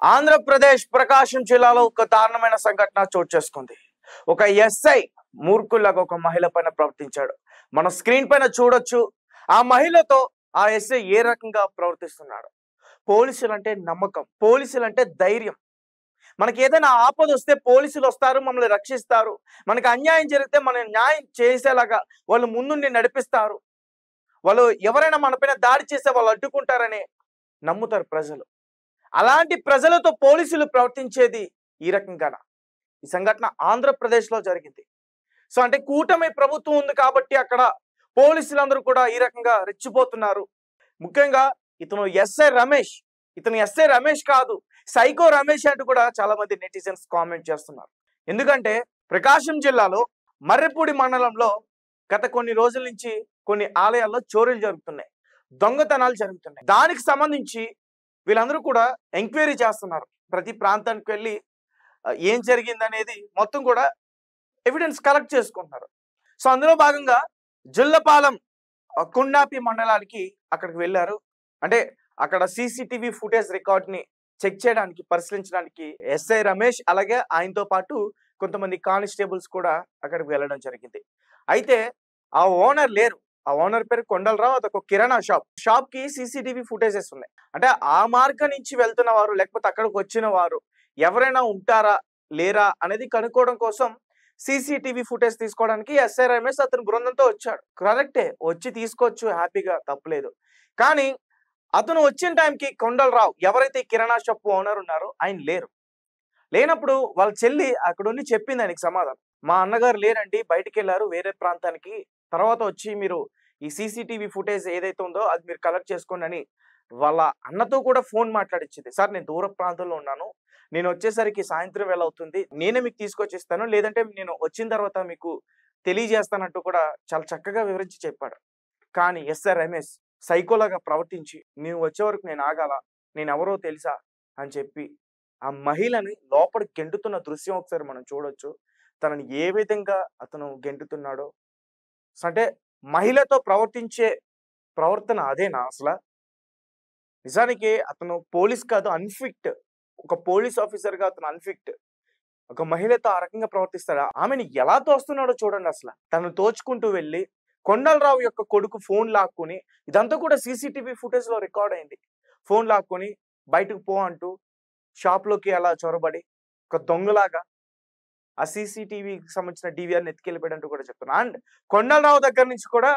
ఆంధ్రప్రదేశ్ ప్రకాశం జిల్లాలో ఒక దారుణమైన సంఘటన చోటు చేసుకుంది. ఒక ఎస్ఐ మూర్ఖుల్లాగా ఒక మహిళ పైన ప్రవర్తించాడు. మన స్క్రీన్ పైన చూడొచ్చు. ఆ మహిళతో ఆ ఎస్ఐ ఏ రకంగా ప్రవర్తిస్తున్నాడు. పోలీసులు అంటే నమ్మకం, పోలీసులు అంటే ధైర్యం. మనకి ఏదైనా ఆపద వస్తే పోలీసులు వస్తారు, మమ్మల్ని రక్షిస్తారు. మనకి అన్యాయం జరిగితే మన న్యాయం చేసేలాగా వాళ్ళు ముందుండి నడిపిస్తారు. వాళ్ళు ఎవరైనా మన పైన దాడి చేస్తే వాళ్ళు అడ్డుకుంటారని నమ్ముతారు ప్రజలు. అలాంటి ప్రజలతో పోలీసులు ప్రవర్తించేది ఈ రకంగాన. ఈ సంఘటన ఆంధ్రప్రదేశ్లో జరిగింది. సో అంటే కూటమి ప్రభుత్వం ఉంది కాబట్టి అక్కడ పోలీసులందరూ కూడా ఈ రకంగా రెచ్చిపోతున్నారు. ముఖ్యంగా ఇతను ఎస్ఐ రమేష్ కాదు, సైకో రమేష్ అంటూ కూడా చాలా మంది నెటిజన్స్ కామెంట్ చేస్తున్నారు. ఎందుకంటే ప్రకాశం జిల్లాలో మర్రిపూడి మండలంలో గత కొన్ని రోజుల నుంచి కొన్ని ఆలయాల్లో చోరీలు జరుగుతున్నాయి, దొంగతనాలు జరుగుతున్నాయి. దానికి సంబంధించి వీళ్ళందరూ కూడా ఎంక్వైరీ చేస్తున్నారు. ప్రతి ప్రాంతానికి వెళ్ళి ఏం జరిగింది అనేది మొత్తం కూడా ఎవిడెన్స్ కలెక్ట్ చేసుకుంటున్నారు. సో అందులో భాగంగా జుల్లపాలెం కొండాపి మండలానికి అక్కడికి వెళ్ళారు. అంటే అక్కడ సీసీటీవీ ఫుటేజ్ రికార్డ్ ని చెక్ చేయడానికి, పరిశీలించడానికి ఎస్ఐ రమేష్ అలాగే ఆయనతో పాటు కొంతమంది కానిస్టేబుల్స్ కూడా అక్కడికి వెళ్ళడం జరిగింది. అయితే ఆ ఓనర్ లేరు. ఆ ఓనర్ పేరు కొండలరావు. అదొక కిరాణా షాప్ కి సీసీటీవీ ఫుటేజెస్ ఉన్నాయి. అంటే ఆ మార్గం నుంచి వెళ్తున్న వారు లేకపోతే అక్కడికి వచ్చిన వారు ఎవరైనా ఉంటారా లేరా అనేది కనుక్కోవడం కోసం సీసీటీవీ ఫుటేజ్ తీసుకోవడానికి ఎస్ఐ రమేష్ అతని బృందంతో వచ్చాడు. కరెక్టే, వచ్చి తీసుకోవచ్చు, హ్యాపీగా, తప్పలేదు. కానీ అతను వచ్చిన టైంకి కొండలరావు ఎవరైతే కిరాణా షాప్ ఓనర్ ఉన్నారో ఆయన లేనప్పుడు వాళ్ళ చెల్లి అక్కడ ఉండి చెప్పింది ఆయనకి సమాధానం. మా అన్నగారు లేరండి, బయటికి వెళ్ళారు వేరే ప్రాంతానికి, తర్వాత వచ్చి మీరు ఈ సీసీటీవీ ఫుటేజ్ ఏదైతే ఉందో అది మీరు కలెక్ట్ చేసుకోండి అని వాళ్ళ అన్నతో కూడా ఫోన్ మాట్లాడిచ్చింది. సార్ నేను దూర ప్రాంతంలో ఉన్నాను, నేను వచ్చేసరికి సాయంత్రం వేళ అవుతుంది, నేనే మీకు తీసుకొచ్చిస్తాను, లేదంటే నేను వచ్చిన తర్వాత మీకు తెలియజేస్తానంటూ కూడా చాలా చక్కగా వివరించి చెప్పాడు. కానీ ఎస్ఆర్ రమేష్ సైకోలాగా ప్రవర్తించి నేను వచ్చే వరకు నేను ఆగాల, నేను ఎవరో తెలుసా అని చెప్పి ఆ మహిళని లోపలికి గెంటుతున్న దృశ్యం ఒకసారి మనం చూడొచ్చు. తనని ఏ విధంగా అతను గెంటుతున్నాడో. అంటే మహిళతో ప్రవర్తించే ప్రవర్తన అదేనా అసలు? నిజానికి అతను పోలీస్ కాదు, అన్ఫిట్. ఒక పోలీస్ ఆఫీసర్ గా అతను అన్ఫిట్. ఒక మహిళతో ఆ రకంగా ప్రవర్తిస్తాడా? ఆమెను ఎలా తోస్తున్నాడో చూడండి. అసలు తను తోచుకుంటూ వెళ్ళి కొండలరావు యొక్క కొడుకు ఫోన్ లాక్కుని, ఇదంతా కూడా సీసీటీవీ ఫుటేజ్ లో రికార్డ్ అయింది. ఫోన్ లాక్కుని బయటకు పో అంటూ షాప్ లోకి అలా చొరబడి ఒక దొంగలాగా ఆ సీసీటీవీకి సంబంధించిన డివిఆర్ ఎత్తుకెళ్ళిపోయాడంటూ కూడా చెప్తున్నా. అండ్ కొండలరావు దగ్గర నుంచి కూడా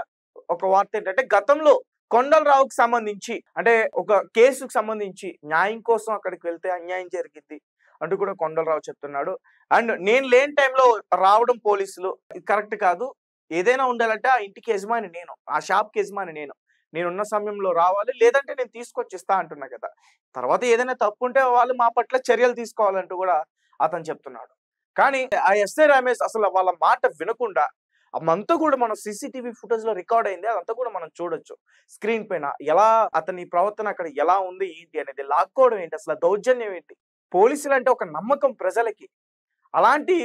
ఒక వార్త ఏంటంటే గతంలో కొండలరావుకి సంబంధించి అంటే ఒక కేసుకు సంబంధించి న్యాయం కోసం అక్కడికి వెళ్తే అన్యాయం జరిగింది అంటూ కూడా కొండలరావు చెప్తున్నాడు. అండ్ నేను లేని టైంలో రావడం పోలీసులు ఇది కరెక్ట్ కాదు. ఏదైనా ఉండాలంటే ఆ ఇంటికి యజమాని నేను, ఆ షాప్కి యజమాని నేనున్న సమయంలో రావాలి, లేదంటే నేను తీసుకొచ్చి ఇస్తా అంటున్నా కదా. తర్వాత ఏదైనా తప్పు ఉంటే వాళ్ళు మా పట్ల చర్యలు తీసుకోవాలంటూ కూడా అతను చెప్తున్నాడు. కానీ ఆ ఎస్ఐ రమేష్ అసలు వాళ్ళ మాట వినకుండా అదంతా కూడా మనం సీసీటీవీ ఫుటేజ్ లో రికార్డ్ అయింది, అదంతా కూడా మనం చూడొచ్చు స్క్రీన్ పైన. ఎలా అతని ప్రవర్తన అక్కడ ఎలా ఉంది ఏంటి అనేది, లాక్కోవడం ఏంటి, అసలు దౌర్జన్యం ఏంటి. పోలీసులు అంటే ఒక నమ్మకం ప్రజలకి. అలాంటి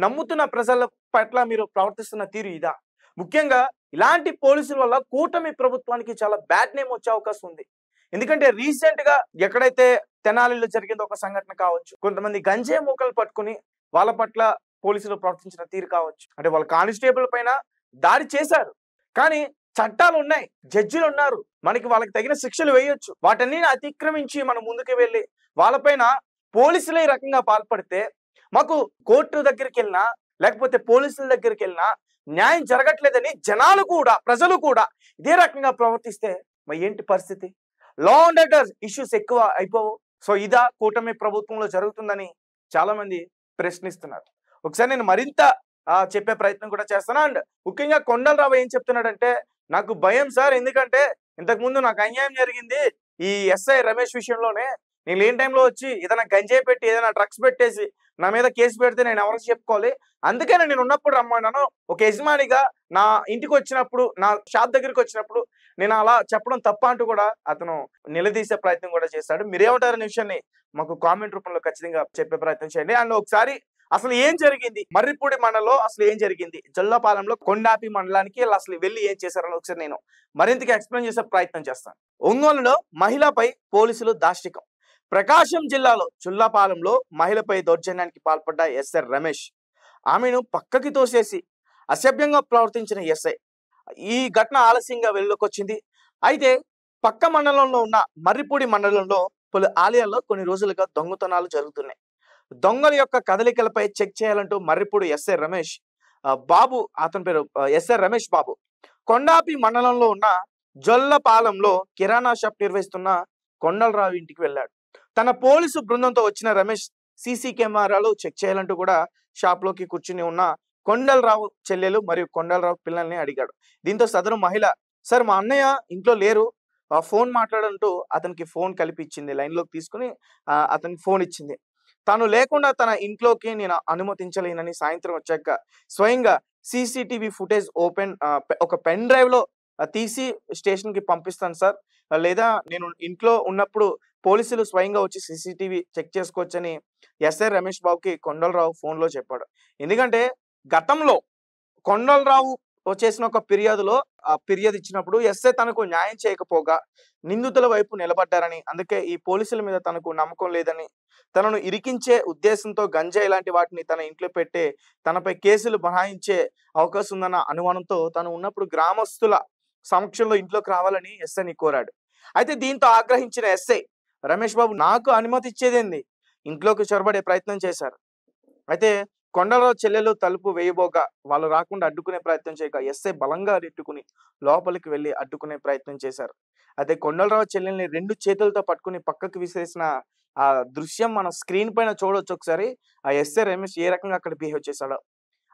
నమ్ముతున్న ప్రజల పట్ల మీరు ప్రవర్తిస్తున్న తీరు ఇదా? ముఖ్యంగా ఇలాంటి పోలీసుల వల్ల కూటమి ప్రభుత్వానికి చాలా బ్యాడ్ నేమ్ వచ్చే అవకాశం ఉంది. ఎందుకంటే రీసెంట్ గా ఎక్కడైతే తెనాలిలో జరిగిందో ఒక సంఘటన కావచ్చు, కొంతమంది గంజాయి మూకలు పట్టుకుని వాళ్ళ పట్ల పోలీసులు ప్రవర్తించిన తీరు కావచ్చు. అంటే వాళ్ళ కానిస్టేబుల్ పైన దాడి చేశారు, కానీ చట్టాలు ఉన్నాయి, జడ్జిలు ఉన్నారు, వాళ్ళకి తగిన శిక్షలు వేయొచ్చు. వాటన్ని అతిక్రమించి మనం ముందుకు వెళ్ళి వాళ్ళపైన పోలీసులే ఈ రకంగా పాల్పడితే మాకు కోర్టు దగ్గరికి వెళ్ళినా లేకపోతే పోలీసుల దగ్గరికి వెళ్ళినా న్యాయం జరగట్లేదని జనాలు కూడా ప్రజలు కూడా ఇదే రకంగా ప్రవర్తిస్తే మరి ఏంటి పరిస్థితి? లా అండ్ ఆర్డర్ ఇష్యూస్ ఎక్కువ అయిపోవు. సో ఇదా కూటమి ప్రభుత్వంలో జరుగుతుందని చాలా మంది ప్రశ్నిస్తున్నారు. ఒకసారి నేను మరింత చెప్పే ప్రయత్నం కూడా చేస్తాను. అండ్ ముఖ్యంగా కొండలరావు ఏం చెప్తున్నాడంటే, నాకు భయం సార్, ఎందుకంటే ఇంతకు ముందు నాకు అన్యాయం జరిగింది ఈ ఎస్ఐ రమేష్ విషయంలోనే. నేను లేని టైంలో వచ్చి ఏదైనా గంజాయి పెట్టి ఏదైనా డ్రగ్స్ పెట్టేసి నా మీద కేసు పెడితే నేను ఎవరికి చెప్పుకోవాలి, అందుకనే నేను ఉన్నప్పుడు రమ్మన్నాను. ఒక యజమానిగా నా ఇంటికి వచ్చినప్పుడు, నా షాప్ దగ్గరికి వచ్చినప్పుడు నేను అలా చెప్పడం తప్ప అంటూ కూడా అతను నిలదీసే ప్రయత్నం కూడా చేశాడు. మీరేమంటారు అనే విషయాన్ని మాకు కామెంట్ రూపంలో ఖచ్చితంగా చెప్పే ప్రయత్నం చేయండి. అండ్ ఒకసారి అసలు ఏం జరిగింది మర్రిపూడి మండలంలో, అసలు ఏం జరిగింది జొల్లపాలెంలో కొండాపి మండలానికి అసలు వెళ్ళి ఏం చేశారని ఒకసారి నేను మరింతగా ఎక్స్ప్లెయిన్ చేసే ప్రయత్నం చేస్తాను. ఒంగోలులో మహిళపై పోలీసులు దాష్టికం. ప్రకాశం జిల్లాలో చుల్లాపాలెంలో మహిళపై దౌర్జన్యానికి పాల్పడ్డ ఎస్ఐ రమేష్ ఆమెను పక్కకి తోసేసి అసభ్యంగా ప్రవర్తించిన ఎస్ఐ. ఈ ఘటన ఆలస్యంగా వెలుగులోకొచ్చింది. అయితే పక్క మండలంలో ఉన్న మర్రిపూడి మండలంలో పలు ఆలయాల్లో కొన్ని రోజులుగా దొంగతనాలు జరుగుతున్నాయి. దొంగల యొక్క కదలికలపై చెక్ చేయాలంటూ మర్రిపూడి ఎస్ఐ రమేష్ బాబు, అతని పేరు ఎస్ఐ రమేష్ బాబు, కొండాపి మండలంలో ఉన్న జొల్లపాలెంలో కిరాణా షాప్ నిర్వహిస్తున్న కొండలరావు ఇంటికి వెళ్ళాడు. తన పోలీసు బృందంతో వచ్చిన రమేష్ సీసీ కెమెరాలు చెక్ చేయాలంటూ కూడా షాప్ లోకి కూర్చుని ఉన్న కొండలరావు చెల్లెలు మరియు కొండలరావు పిల్లల్ని అడిగాడు. దీంతో సదరు మహిళ, సార్ మా అన్నయ్య ఇంట్లో లేరు, ఆ ఫోన్ మాట్లాడంటూ అతనికి ఫోన్ కలిపి ఇచ్చింది. లైన్ లోకి తీసుకుని అతనికి ఫోన్ ఇచ్చింది. తాను లేకుండా తన ఇంట్లోకి నేను అనుమతించలేనని సాయంత్రం వచ్చాక స్వయంగా సీసీటీవీ ఫుటేజ్ ఒక పెన్ డ్రైవ్ లో తీసి స్టేషన్ కి పంపిస్తాను సార్, లేదా నేను ఇంట్లో ఉన్నప్పుడు పోలీసులు స్వయంగా వచ్చి సీసీటీవీ చెక్ చేసుకోవచ్చని ఎస్ఐ రమేష్ బాబుకి కొండలరావు ఫోన్ లో చెప్పాడు. ఎందుకంటే గతంలో కొండలరావు చేసిన ఒక ఫిర్యాదులో ఆ ఫిర్యాదు ఇచ్చినప్పుడు ఎస్ఐ తనకు న్యాయం చేయకపోగా నిందితుల వైపు నిలబడ్డారని, అందుకే ఈ పోలీసుల మీద తనకు నమ్మకం లేదని, తనను ఇరికించే ఉద్దేశంతో గంజాయి లాంటి వాటిని తన ఇంట్లో పెట్టే తనపై కేసులు బనాయించే అవకాశం ఉందన్న అనుమానంతో తను ఉన్నప్పుడు గ్రామస్తుల సమక్షంలో ఇంట్లోకి రావాలని ఎస్ఐని కోరాడు. అయితే దీంతో ఆగ్రహించిన ఎస్ఐ రమేష్ బాబు నాకు అనుమతి ఇచ్చేదేంది, ఇంట్లోకి చొరబడే ప్రయత్నం చేశారు. అయితే కొండలరావు చెల్లెలు తలుపు వేయబోగా వాళ్ళు రాకుండా అడ్డుకునే ప్రయత్నం చేయగా ఎస్ఐ బలంగా రెట్టుకుని లోపలికి వెళ్లి అడ్డుకునే ప్రయత్నం చేశారు. అయితే కొండలరావు చెల్లెల్ని 2 చేతులతో పట్టుకుని పక్కకు విసిరేసిన ఆ దృశ్యం మన స్క్రీన్ పైన చూడొచ్చు ఒకసారి. ఆ ఎస్ఐ రమేష్ ఏ రకంగా అక్కడ బిహేవ్ చేశాడో.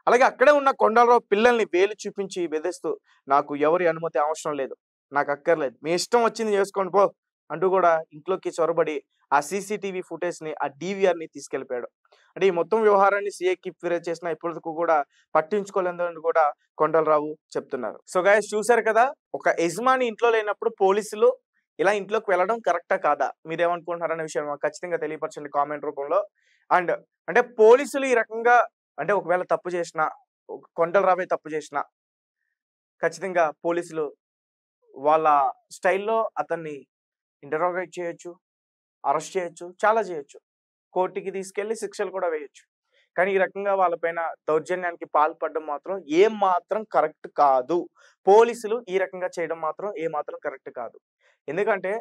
అలాగే అక్కడే ఉన్న కొండలరావు పిల్లల్ని వేలు చూపించి బెదిరిస్తూ, నాకు ఎవరి అనుమతి అవసరం లేదు, నాకు అక్కర్లేదు, మీ ఇష్టం వచ్చింది చేసుకోండి పో అంటూ కూడా ఇంట్లోకి చొరబడి ఆ సీసీటీవీ ఫుటేజ్ ని, ఆ డివిఆర్ ని తీసుకెళ్లిపోయాడు. అంటే ఈ మొత్తం వ్యవహారాన్ని సీఐకి ఫిర్యాదు చేసినా ఇప్పటివరకు కూడా పట్టించుకోలేదని కూడా కొండలరావు చెప్తున్నారు. సో గైస్, చూశారు కదా, ఒక యజమాని ఇంట్లో లేనప్పుడు పోలీసులు ఇలా ఇంట్లోకి వెళ్ళడం కరెక్టా కాదా, మీరేమనుకుంటున్నారనే విషయం మాకు ఖచ్చితంగా తెలియపరచండి కామెంట్ రూపంలో. అండ్ అంటే పోలీసులు ఈ రకంగా, అంటే ఒకవేళ తప్పు చేసినా, కొండలరావే తప్పు చేసినా ఖచ్చితంగా పోలీసులు వాళ్ళ స్టైల్లో అతన్ని ఇంటరోగేట్ చేయొచ్చు, అరెస్ట్ చేయొచ్చు, చాలా చేయొచ్చు, కోర్టుకి తీసుకెళ్లి శిక్షలు కూడా వేయొచ్చు. కానీ ఈ రకంగా వాళ్ళపైన దౌర్జన్యానికి పాల్పడడం మాత్రం ఏం మాత్రం కరెక్ట్ కాదు. పోలీసులు ఈ రకంగా చేయడం మాత్రం ఏ మాత్రం కరెక్ట్ కాదు. ఎందుకంటే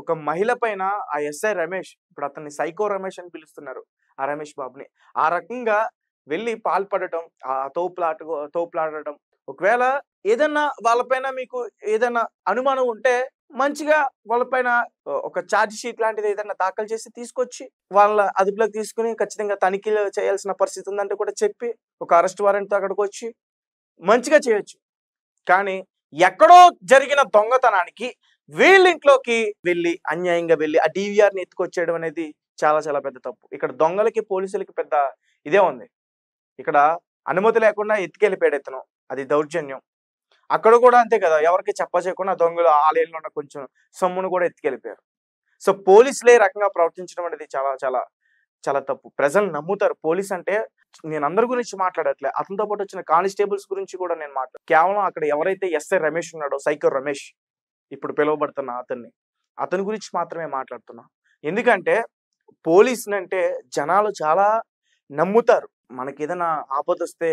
ఒక మహిళ పైన ఆ ఎస్ఐ రమేష్, ఇప్పుడు అతన్ని సైకో రమేష్ అని పిలుస్తున్నారు ఆ రమేష్ బాబుని, ఆ రకంగా వెళ్ళి పాల్పడటం, ఆ తోపులాడటం, ఒకవేళ ఏదన్నా వాళ్ళపైన మీకు ఏదైనా అనుమానం ఉంటే మంచిగా వాళ్ళపైన ఒక ఛార్జ్ షీట్ లాంటిది ఏదైనా దాఖలు చేసి తీసుకొచ్చి వాళ్ళ అదుపులోకి తీసుకుని ఖచ్చితంగా తనిఖీలు చేయాల్సిన పరిస్థితి ఉందంటే కూడా చెప్పి ఒక అరెస్ట్ వారెంట్ తో అక్కడికి వచ్చి మంచిగా చేయొచ్చు. కానీ ఎక్కడో జరిగిన దొంగతనానికి వీళ్ళ ఇంట్లోకి వెళ్ళి అన్యాయంగా వెళ్ళి ఆ డివిఆర్ ని ఎత్తుకొచ్చేయడం అనేది చాలా చాలా పెద్ద తప్పు. ఇక్కడ దొంగలకి పోలీసులకి పెద్ద ఇదే ఉంది. ఇక్కడ అనుమతి లేకుండా ఎత్తుకెళ్ళిపోయాడు ఇతను, అది దౌర్జన్యం. అక్కడ కూడా అంతే కదా, ఎవరికి చెప్పచేయకుండా దొంగలు ఆలయంలో ఉన్న కొంచెం సొమ్మును కూడా ఎత్తుకెళ్ళిపోయారు. సో పోలీసులే ఈ రకంగా ప్రవర్తించడం అనేది చాలా చాలా చాలా తప్పు. ప్రజలు నమ్ముతారు పోలీస్ అంటే. నేను అందరి గురించి మాట్లాడట్లే, అతనితో పాటు వచ్చిన కానిస్టేబుల్స్ గురించి కూడా నేను కేవలం అక్కడ ఎవరైతే ఎస్ఐ రమేష్ ఉన్నాడో, సైకో రమేష్ ఇప్పుడు పిలువబడుతున్న అతని గురించి మాత్రమే మాట్లాడుతున్నా. ఎందుకంటే పోలీసునంటే జనాలు చాలా నమ్ముతారు, మనకి ఏదైనా ఆపద వస్తే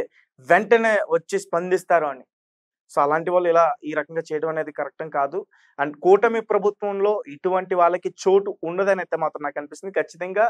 వెంటనే వచ్చి స్పందిస్తారు అని. సో అలాంటి వాళ్ళు ఇలా ఈ రకంగా చేయడం అనేది కరెక్ట్ కాదు. అండ్ కూటమి ప్రభుత్వంలో ఇటువంటి వాళ్ళకి చోటు ఉండదని అయితే మాత్రం నాకు అనిపిస్తుంది. ఖచ్చితంగా